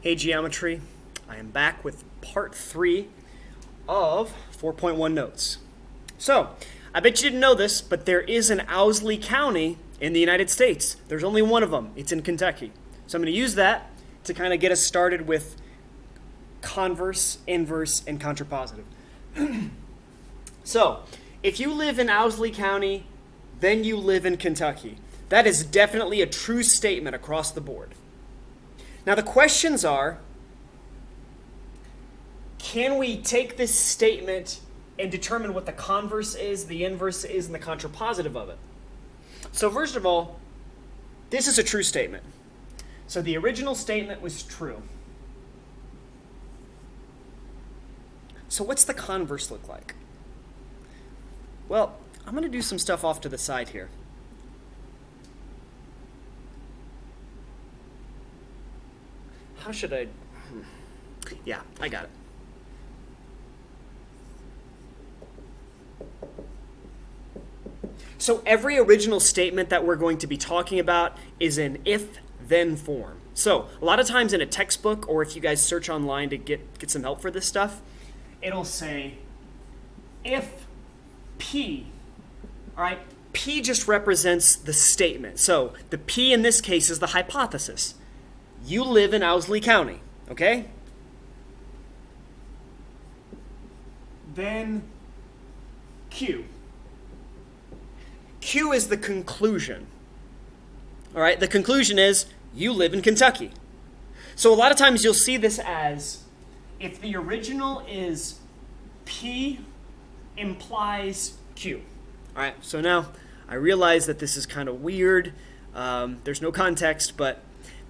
Hey Geometry, I am back with part 3 of 4.1 notes. So, I bet you didn't know this, but there is an Owsley County in the United States. There's only one of them. It's in Kentucky. So I'm going to use that to kind of get us started with converse, inverse, and contrapositive. So, if you live in Owsley County, then you live in Kentucky. That is definitely a true statement across the board. Now the questions are, can we take this statement and determine what the converse is, the inverse is, and the contrapositive of it? So first of all, this is a true statement. So the original statement was true. So what's the converse look like? Well, I'm going to do some stuff off to the side here. How should I? Yeah, I got it. So every original statement that we're going to be talking about is in if-then form. So a lot of times in a textbook, or if you guys search online to get some help for this stuff, it'll say if P. All right, P just represents the statement. So the P in this case is the hypothesis. You live in Owsley County, okay? Then Q. Q is the conclusion. All right, the conclusion is you live in Kentucky. So a lot of times you'll see this as if the original is P implies Q. All right, so now I realize that this is kind of weird. There's no context, but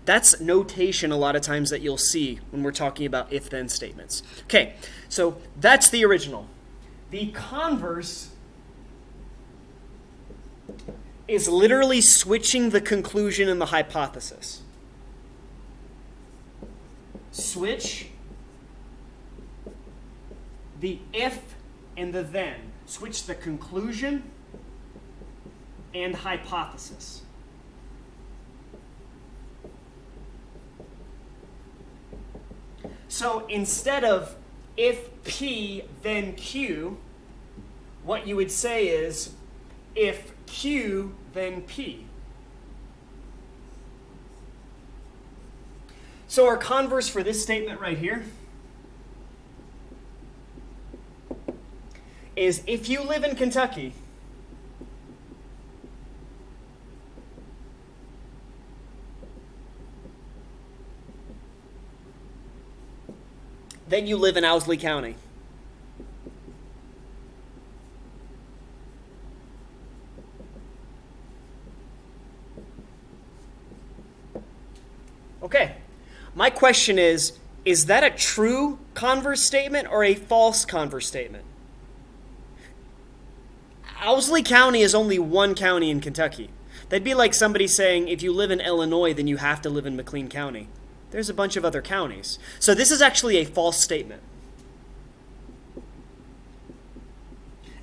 that's notation a lot of times that you'll see when we're talking about if-then statements. Okay, so that's the original. The converse is literally switching the conclusion and the hypothesis. Switch the if and the then. Switch the conclusion and hypothesis. So instead of if P, then Q, what you would say is if Q, then P. So our converse for this statement right here is if you live in Kentucky, then you live in Owsley County. Okay, my question is that a true converse statement or a false converse statement? Owsley County is only one county in Kentucky. That'd be like somebody saying if you live in Illinois, then you have to live in McLean County. There's a bunch of other counties. So this is actually a false statement.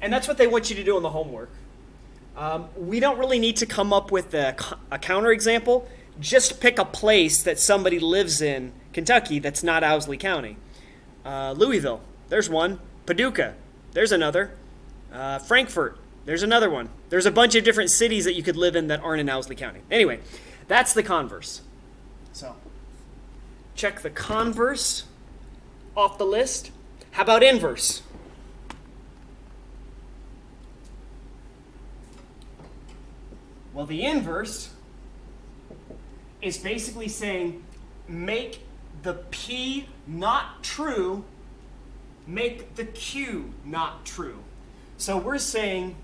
And that's what they want you to do on the homework. We don't really need to come up with a counterexample. Just pick a place that somebody lives in Kentucky that's not Owsley County. Louisville, there's one. Paducah, there's another. Frankfort, there's another one. There's a bunch of different cities that you could live in that aren't in Owsley County. Anyway, that's the converse. So check the converse off the list. How about inverse? Well, the inverse is basically saying make the P not true, make the Q not true. So we're saying,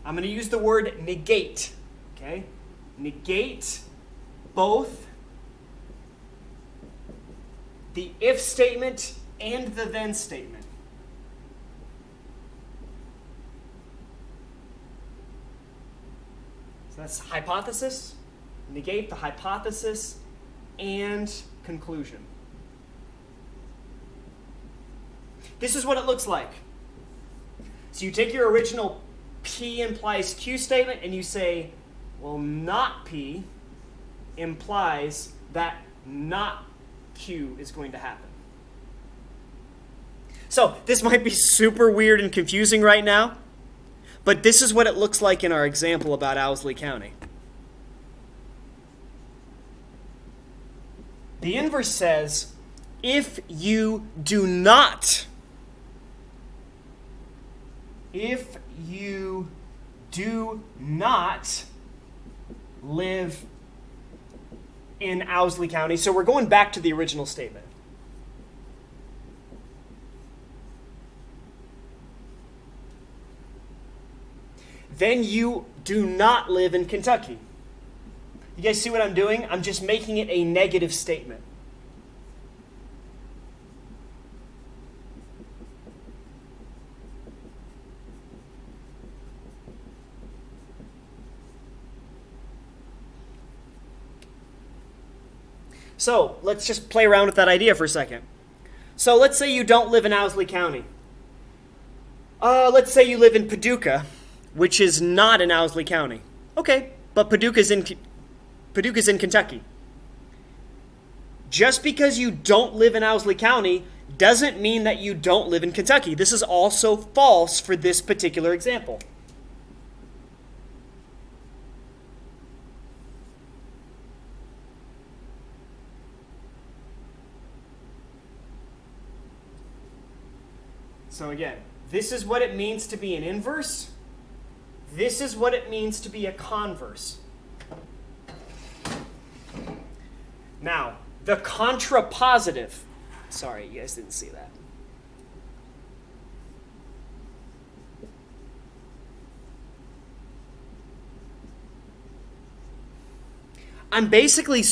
I'm going to use the word negate, okay? Negate both the if statement and the then statement. So that's hypothesis, negate the hypothesis and conclusion. This is what it looks like. So you take your original P implies Q statement and you say, well, not P implies that not Q is going to happen. So this might be super weird and confusing right now, but this is what it looks like in our example about Owsley County. The inverse says, if you do not live in Owsley County, so we're going back to the original statement. Then you do not live in Kentucky. You guys see what I'm doing? I'm just making it a negative statement. So let's just play around with that idea for a second. So let's say you don't live in Owsley County. Let's say you live in Paducah, which is not in Owsley County. Okay, but Paducah's in Kentucky. Just because you don't live in Owsley County doesn't mean that you don't live in Kentucky. This is also false for this particular example. So again, this is what it means to be an inverse. This is what it means to be a converse. Now, the contrapositive. Sorry, you guys didn't see that. I'm basically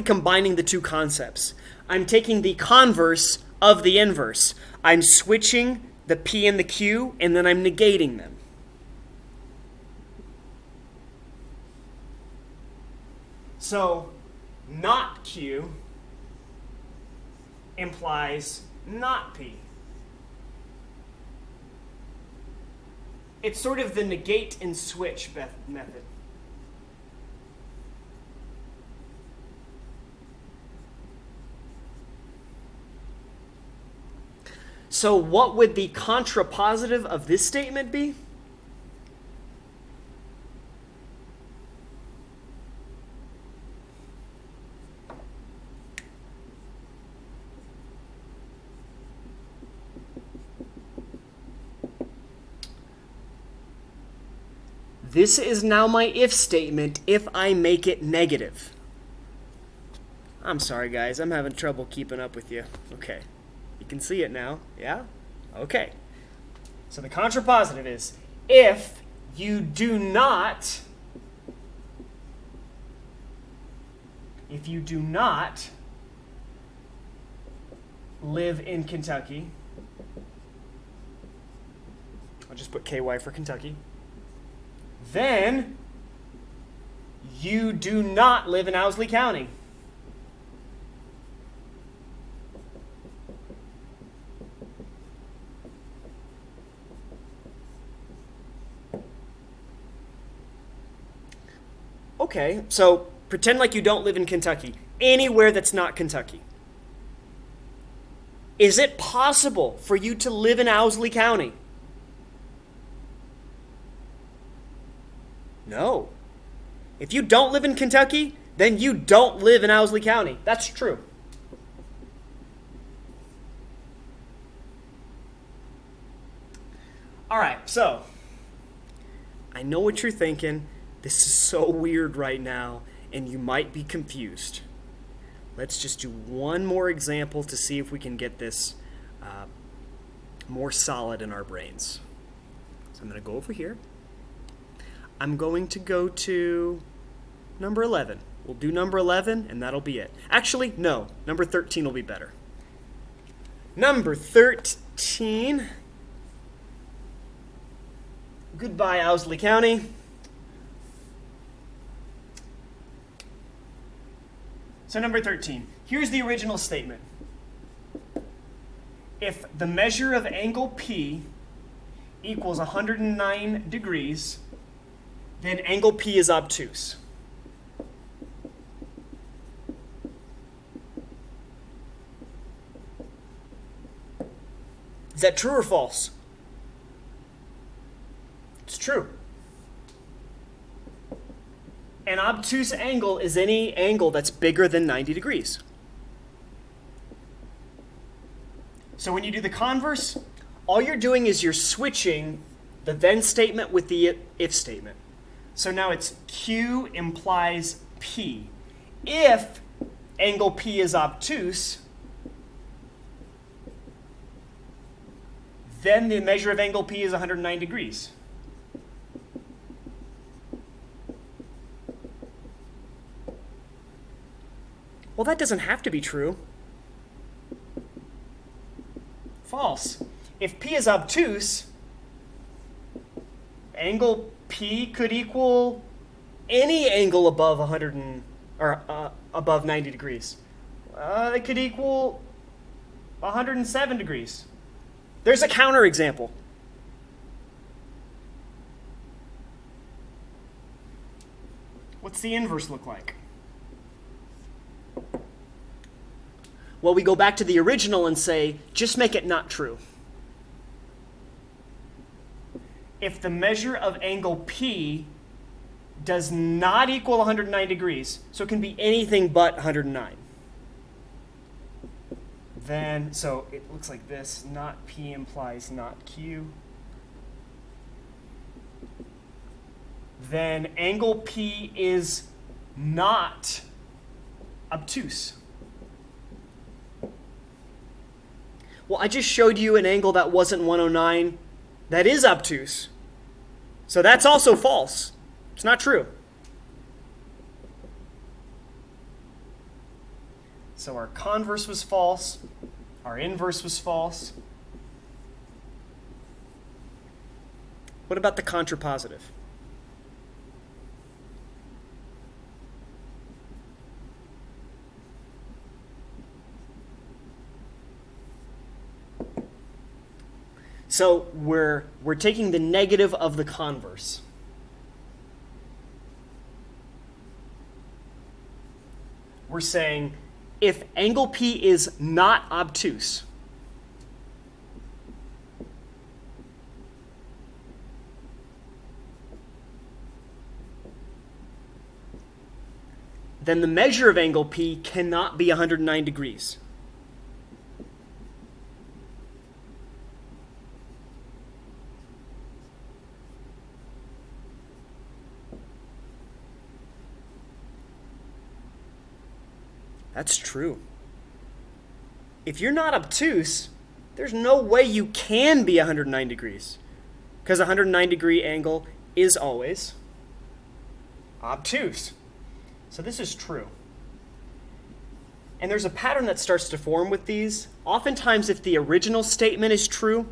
combining the two concepts. I'm taking the converse of the inverse. I'm switching the P and the Q, and then I'm negating them. So, not Q implies not P. It's sort of the negate and switch method. So what would the contrapositive of this statement be? This is now my if statement if I make it negative. I'm sorry, guys. I'm having trouble keeping up with you. Okay. You can see it now. Yeah? Okay. So the contrapositive is if you do not live in Kentucky, I'll just put KY for Kentucky, then you do not live in Owsley County. Okay, so pretend like you don't live in Kentucky, anywhere that's not Kentucky. Is it possible for you to live in Owsley County? No. If you don't live in Kentucky, then you don't live in Owsley County. That's true. All right, so I know what you're thinking. This is so weird right now, and you might be confused. Let's just do one more example to see if we can get this more solid in our brains. So I'm going to go over here. I'm going to go to number 11. We'll do number 11, and that'll be it. Actually, no. Number 13 will be better. Number 13. Goodbye, Owsley County. So number 13, here's the original statement. If the measure of angle P equals 109 degrees, then angle P is obtuse. Is that true or false? It's true. An obtuse angle is any angle that's bigger than 90 degrees. So when you do the converse, all you're doing is you're switching the then statement with the if statement. So now it's Q implies P. If angle P is obtuse, then the measure of angle P is 109 degrees. Well, that doesn't have to be true. False. If P is obtuse, angle P could equal any angle above above 90 degrees. It could equal 107 degrees. There's a counterexample. What's the inverse look like? Well, we go back to the original and say, just make it not true. If the measure of angle P does not equal 109 degrees, so it can be anything but 109, then, so it looks like this, not P implies not Q. Then angle P is not obtuse. Well, I just showed you an angle that wasn't 109 that is obtuse. So that's also false. It's not true. So our converse was false. Our inverse was false. What about the contrapositive? So we're taking the negative of the converse. We're saying if angle P is not obtuse, then the measure of angle P cannot be 109 degrees. That's true. If you're not obtuse, there's no way you can be 109 degrees, because a 109 degree angle is always obtuse. So this is true. And there's a pattern that starts to form with these. Oftentimes, if the original statement is true,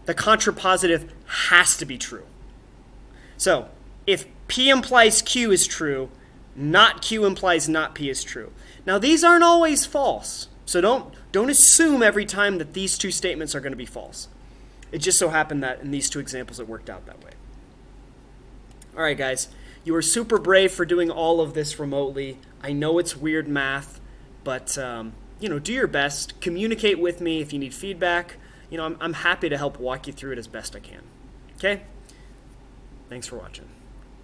the contrapositive has to be true. So if P implies Q is true, not Q implies not P is true. Now, these aren't always false, so don't assume every time that these two statements are going to be false. It just so happened that in these two examples it worked out that way. All right, guys, you are super brave for doing all of this remotely. I know it's weird math, but do your best. Communicate with me if you need feedback. I'm happy to help walk you through it as best I can. Okay? Thanks for watching.